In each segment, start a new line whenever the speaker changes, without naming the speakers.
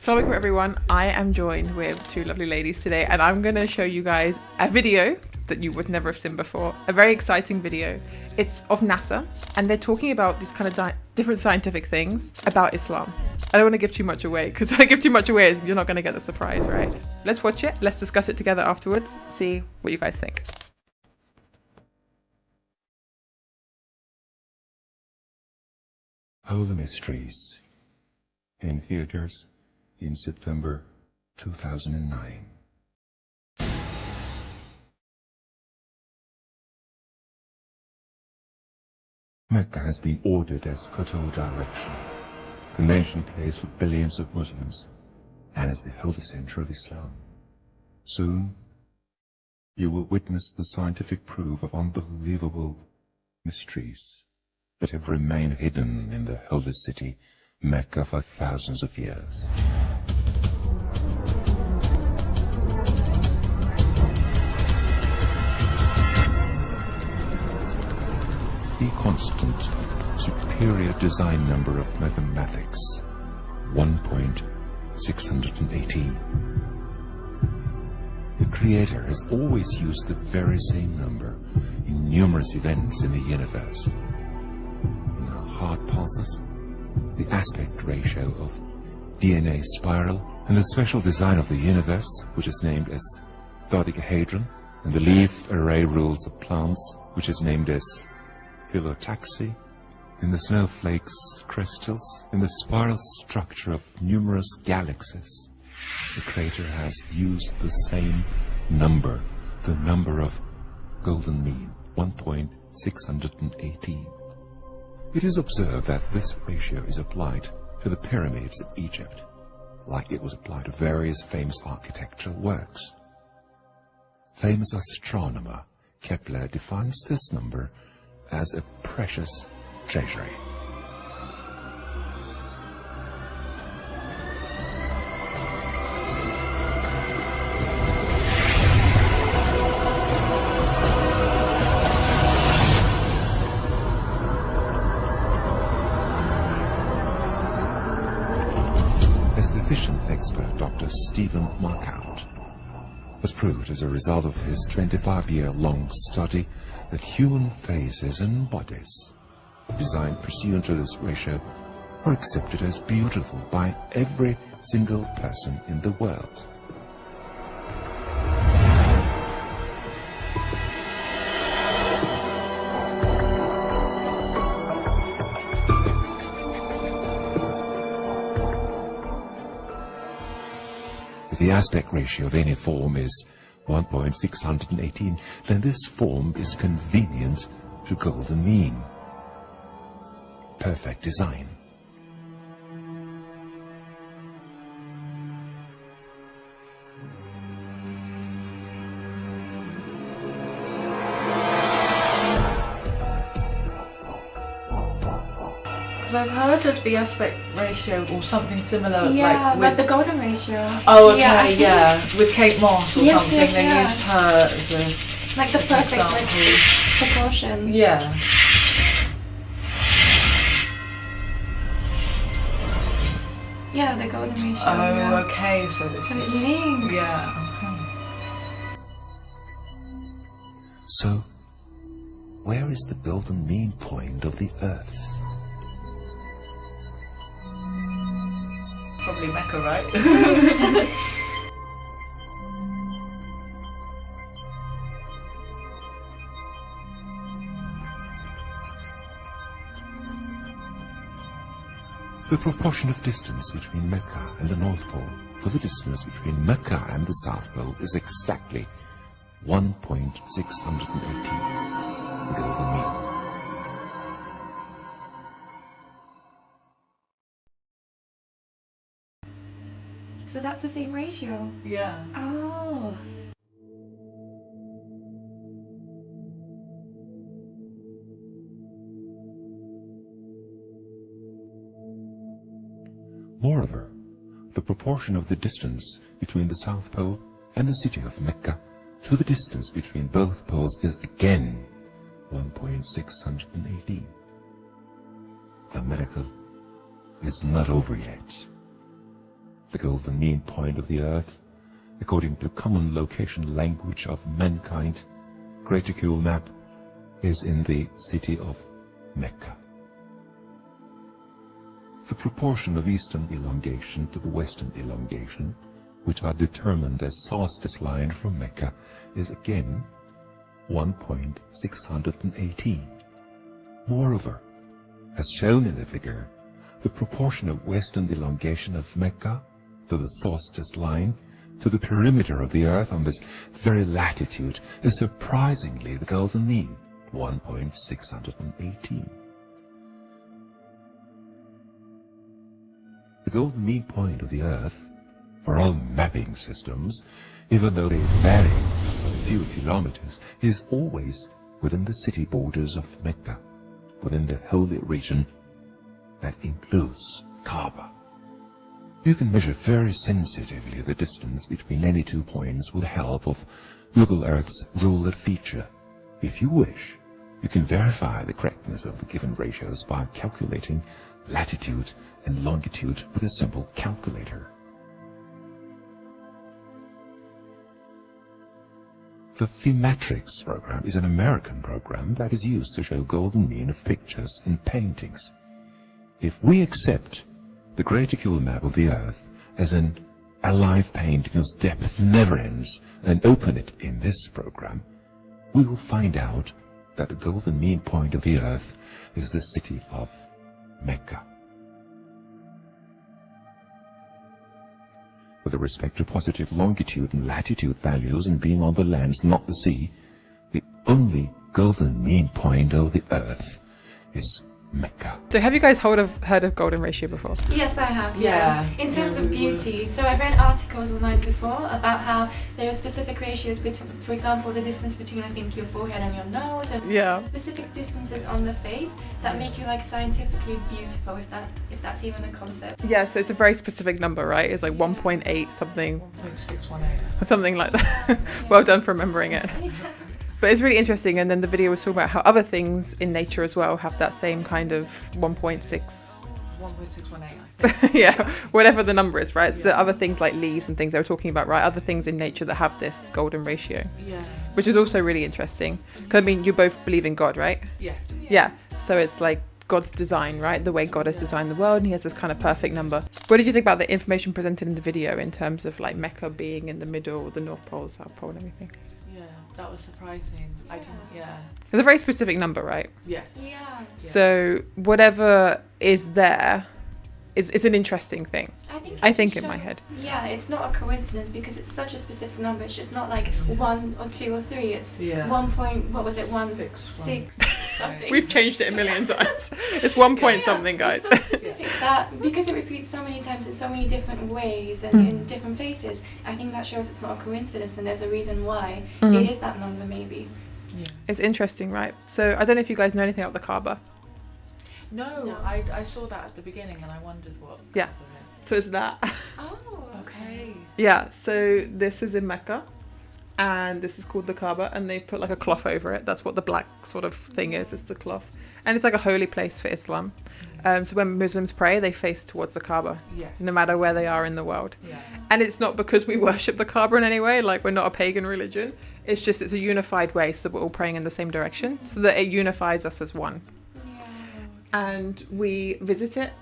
Assalamu alaikum everyone, I am joined with two lovely ladies today and I'm going to show you guys a video that you would never have seen before. A very exciting video. It's of NASA and they're talking about these kind of different scientific things about Islam. I don't want to give too much away because if I give too much away you're not going to get the surprise, right? Let's watch it, let's discuss it together afterwards, see what you guys think.
Holy Mysteries in theaters in September 2009. Mecca has been ordered as cultural direction, convention place for billions of Muslims, and as the holy center of Islam. Soon, you will witness the scientific proof of unbelievable mysteries that have remained hidden in the holy city, Mecca, for thousands of years. The constant, superior design number of mathematics, 1.618. The Creator has always used the very same number in numerous events in the universe. In our heart pulses, the aspect ratio of DNA spiral, and the special design of the universe, which is named as dodecahedron, and the leaf array rules of plants, which is named as phyllotaxy, in the snowflakes crystals, in the spiral structure of numerous galaxies. The Creator has used the same number, the number of golden mean, 1.618. It is observed that this ratio is applied to the pyramids of Egypt, like it was applied to various famous architectural works. Famous astronomer Kepler defines this number as a precious treasury. As the vision expert Dr. Stephen Markout has proved as a result of his 25-year-long study that human faces and bodies, designed pursuant to this ratio, are accepted as beautiful by every single person in the world. If the aspect ratio of any form is 1.618, then this form is convenient to golden mean. Perfect design.
I've heard of the aspect ratio or something similar.
Yeah,
like
but the golden ratio.
Oh, okay, yeah. With Kate Moss or something,
yes,
they used her as a
like the perfect
example.
proportion.
Yeah.
Yeah, the golden ratio.
Oh,
yeah.
okay. So this
So
is,
it links.
yeah.
So, where is the golden mean point of the Earth?
Probably Mecca, right?
The proportion of distance between Mecca and the North Pole to the distance between Mecca and the South Pole is exactly 1.618, the golden mean.
So that's the same ratio.
Yeah.
Oh.
Moreover, the proportion of the distance between the South Pole and the city of Mecca to the distance between both poles is again 1.618. The miracle is not over yet. The golden mean point of the Earth, according to common location language of mankind, graticular map, is in the city of Mecca. The proportion of eastern elongation to the western elongation, which are determined as solstice line from Mecca, is again 1.618. Moreover, as shown in the figure, the proportion of western elongation of Mecca to the solstice line to the perimeter of the Earth on this very latitude is surprisingly the golden mean, 1.618. The golden mean point of the Earth, for all mapping systems, even though they vary by a few kilometers, is always within the city borders of Mecca, within the holy region that includes Kaaba. You can measure very sensitively the distance between any 2 points with the help of Google Earth's ruler feature. If you wish, you can verify the correctness of the given ratios by calculating latitude and longitude with a simple calculator. The Thematrix program is an American program that is used to show golden mean of pictures and paintings. If we accept the graticular map of the Earth as an alive painting whose depth never ends and open it in this program, we will find out that the golden mean point of the Earth is the city of Mecca. With respect to positive longitude and latitude values and being on the lands, not the sea, the only golden mean point of the Earth is Mecca.
So have you guys heard of golden ratio before?
Yes, I have. Yeah. In terms of beauty, so I've read articles online before about how there are specific ratios between, for example, the distance between I think your forehead and your nose, and specific distances on the face that make you like scientifically beautiful. If that's even a concept.
Yeah. So it's a very specific number, right? It's like 1.8 something.
1.618.
Or something like that. Well done for remembering it. But it's really interesting, and then the video was talking about how other things in nature as well have that same kind of 1.6.
1.618, I think.
Yeah, whatever the number is, right? So other things like leaves and things they were talking about, right? Other things in nature that have this golden ratio.
Yeah.
Which is also really interesting. Because, I mean, you both believe in God, right?
Yeah.
Yeah. So it's like God's design, right? The way God has designed the world, and he has this kind of perfect number. What did you think about the information presented in the video in terms of like Mecca being in the middle, the North Pole, South Pole, and everything?
That was surprising. I didn't. Yeah.
It's a very specific number, right?
Yeah.
Yeah.
So whatever is there is an interesting thing. I think in my head.
Yeah, it's not a coincidence because it's such a specific number. It's just not like 1 or 2 or 3. It's 1 point. What was it? 1.6 something.
We've changed it a million times. It's 1 point something, guys.
It's so specific that because it repeats so many times in so many different ways and in different places, I think that shows it's not a coincidence and there's a reason why it is that number maybe.
Yeah.
It's interesting, right? So I don't know if you guys know anything about the Kaaba.
No. I saw that at the beginning and I wondered what.
Yeah. So it's that.
Oh,
Okay.
Yeah, so this is in Mecca, and this is called the Kaaba, and they put like a cloth over it. That's what the black sort of thing is, it's the cloth. And it's like a holy place for Islam. So when Muslims pray, they face towards the Kaaba, no matter where they are in the world.
Yeah.
And it's not because we worship the Kaaba in any way, like we're not a pagan religion. It's just, it's a unified way, so we're all praying in the same direction, so that it unifies us as one. And we visit it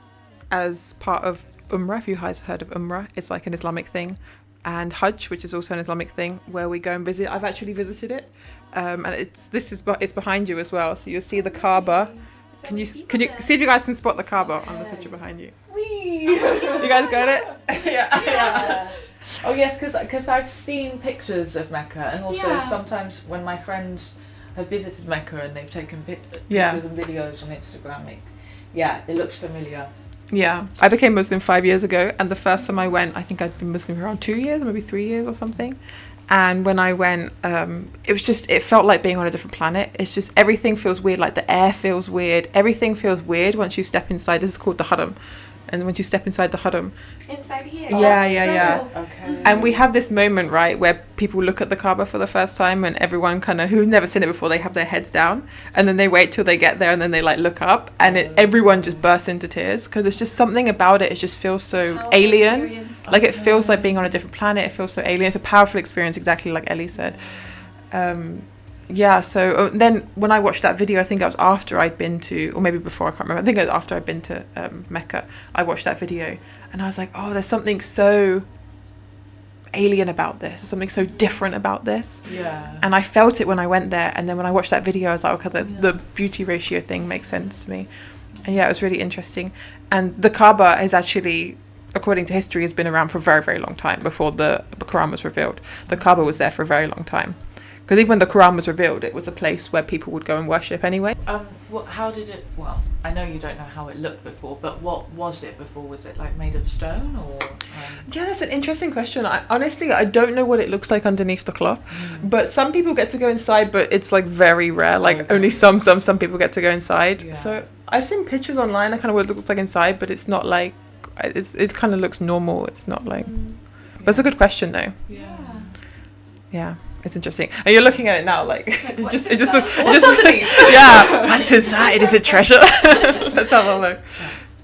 as part of Umrah. If you guys heard of Umrah, it's like an Islamic thing, and Hajj, which is also an Islamic thing, where we go and visit. I've actually visited it, and it's behind you as well, so you'll see the Kaaba. Can you see if you guys can spot the Kaaba on the picture behind you? You guys got it?
Yeah. Oh yes, because I've seen pictures of Mecca, and also sometimes when my friends have visited Mecca and they've taken pictures and videos on Instagram, it looks familiar.
Yeah, I became Muslim 5 years ago, and the first time I went, I think I'd been Muslim for around 2 years, maybe 3 years or something. And when I went, it felt like being on a different planet. It's just, everything feels weird, like the air feels weird. Everything feels weird once you step inside. This is called the Haram. And once you step inside the haram,
Inside here.
Yeah.
Cool.
Okay.
and we have this moment, right, where people look at the Kaaba for the first time, and everyone kind of, who's never seen it before, they have their heads down, and then they wait till they get there, and then they like look up, and everyone just bursts into tears, because it's just something about it. It just feels so
Powerful
alien.
experience.
Like it feels like being on a different planet. It feels so alien. It's a powerful experience, exactly like Ellie said. So then when I watched that video, I think it was after I'd been to, or maybe before, I can't remember. I think it was after I'd been to Mecca. I watched that video, and I was like, oh, there's something so alien about this. There's something so different about this.
Yeah.
And I felt it when I went there. And then when I watched that video, I was like, okay, the beauty ratio thing makes sense to me. And yeah, it was really interesting. And the Kaaba is actually, according to history, has been around for a very, very long time before the Qur'an was revealed. The Kaaba was there for a very long time. Because even when the Qur'an was revealed, it was a place where people would go and worship anyway.
How did it? Well, I know you don't know how it looked before, but what was it before? Was it like made of stone or?
Yeah, that's an interesting question. Honestly, I don't know what it looks like underneath the cloth, but some people get to go inside, but it's like very rare. Like only some people get to go inside.
Yeah.
So I've seen pictures online. I kind of what it looks like inside, but it's not like it kind of looks normal. It's not like. But it's a good question though. Yeah. It's interesting, and you're looking at it now, like it just looks. Yeah, what's inside? Is it treasure? Let's have a look.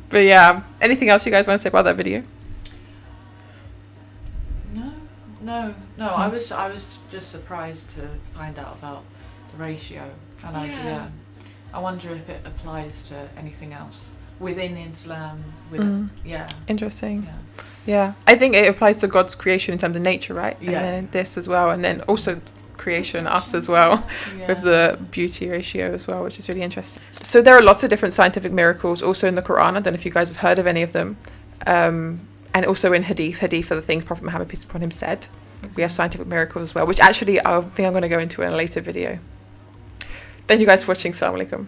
But yeah, anything else you guys want to say about that video?
No. I was just surprised to find out about the ratio, and I wonder if it applies to anything else within Islam.
Interesting. Yeah, I think it applies to God's creation in terms of nature, right?
Yeah.
And then this as well, and then also creation, us as well, with the beauty ratio as well, which is really interesting. So there are lots of different scientific miracles also in the Qur'an. I don't know if you guys have heard of any of them. And also in Hadith. Hadith are the things Prophet Muhammad, peace upon him, said. We have scientific miracles as well, which actually I think I'm going to go into in a later video. Thank you guys for watching. Assalamu alaikum.